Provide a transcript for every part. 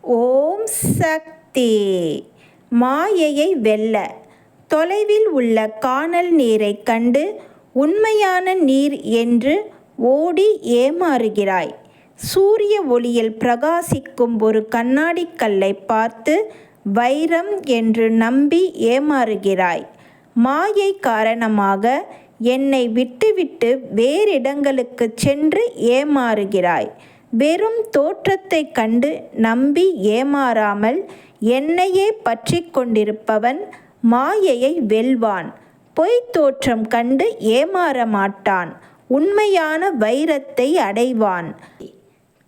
ஓம் சக்தி. மாயையை வெல்ல தொலைவில் உள்ள கானல் நீரைக் கண்டு உண்மையான நீர் என்று ஓடி ஏமாறுகிறாய். சூரிய ஒளியில் பிரகாசிக்கும் ஒரு கண்ணாடிக் கல்லை பார்த்து வைரம் என்று நம்பி ஏமாறுகிறாய். மாயை காரணமாக என்னை விட்டுவிட்டு வேறிடங்களுக்குச் சென்று ஏமாறுகிறாய். வெறும் தோற்றத்தை கண்டு நம்பி ஏமாறாமல் என்னையே பற்றி கொண்டிருப்பவன் மாயையை வெல்வான். பொய்த் தோற்றம் கண்டு ஏமாற மாட்டான். உண்மையான வைரத்தை அடைவான்.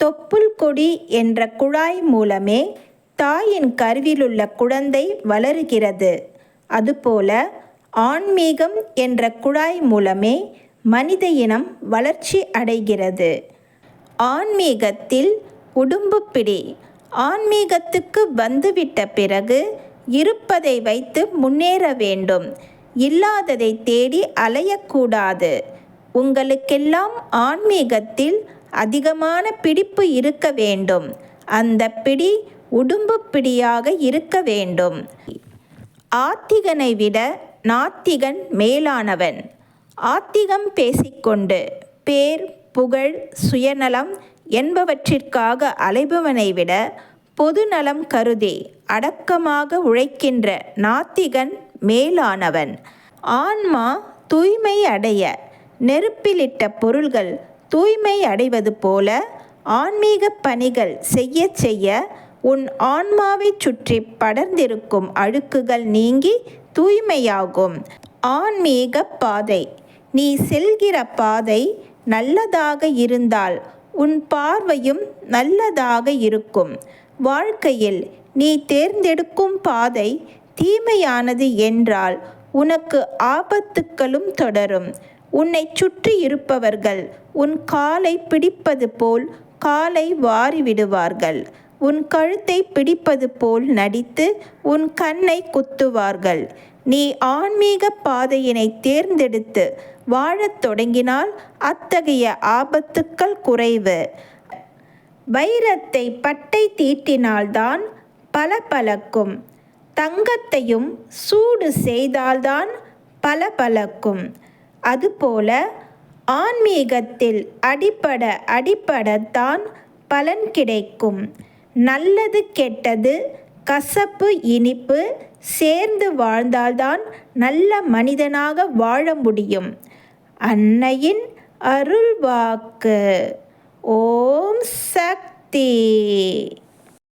தொப்புள் கொடி என்ற குழாய் மூலமே தாயின் கருவிலுள்ள குழந்தை வளருகிறது. அதுபோல ஆன்மீகம் என்ற குழாய் மூலமே மனித இனம் வளர்ச்சி அடைகிறது. ஆன்மீகத்தில் உடும்பு பிடி. ஆன்மீகத்துக்கு வந்துவிட்ட பிறகு இருப்பதை வைத்து முன்னேற வேண்டும். இல்லாததை தேடி அலையக்கூடாது. உங்களுக்கெல்லாம் ஆன்மீகத்தில் அதிகமான பிடிப்பு இருக்க வேண்டும். அந்த பிடி உடும்பு பிடியாக இருக்க வேண்டும். ஆத்திகனை விட நாத்திகன் மேலானவன். ஆத்திகம் பேசிக்கொண்டு பேர், புகழ், சுயநலம் என்பவற்றிற்காக அலைபவனை விட பொதுநலம் கருதி அடக்கமாக உழைக்கின்ற நாத்திகன் மேலானவன். ஆன்மா தூய்மை அடைய நெருப்பிலிட்ட பொருள்கள் தூய்மை அடைவது போல ஆன்மீக பணிகள் செய்ய செய்ய உன் ஆன்மாவைச் சுற்றி படர்ந்திருக்கும் அழுக்குகள் நீங்கி தூய்மையாகும். ஆன்மீக பாதை. நீ செல்கிற பாதை நல்லதாக இருந்தால் உன் பார்வையும் நல்லதாக இருக்கும். வாழ்க்கையில் நீ தேர்ந்தெடுக்கும் பாதை தீமையானது என்றால் உனக்கு ஆபத்துக்களும் தொடரும். உன்னை சுற்றி இருப்பவர்கள் உன் காலை பிடிப்பது போல் காலை வாரிவிடுவார்கள். உன் கழுத்தை பிடிப்பது போல் நடித்து உன் கண்ணை குத்துவார்கள். நீ ஆன்மீக பாதையினை தேர்ந்தெடுத்து வாழத் தொடங்கினால் அத்தகைய ஆபத்துக்கள் குறைவு. வைரத்தை பட்டை தீட்டினால்தான் பளபளக்கும். தங்கத்தையும் சூடு செய்தால்தான் பளபளக்கும். அதுபோல ஆன்மீகத்தில் அடிபடத்தான் பலன் கிடைக்கும். நல்லது கெட்டது, கசப்பு இனிப்பு சேர்ந்து வாழ்ந்தால்தான் நல்ல மனிதனாக வாழ முடியும். அன்னையின் அருள்வாக்கு. ஓம் சக்தி.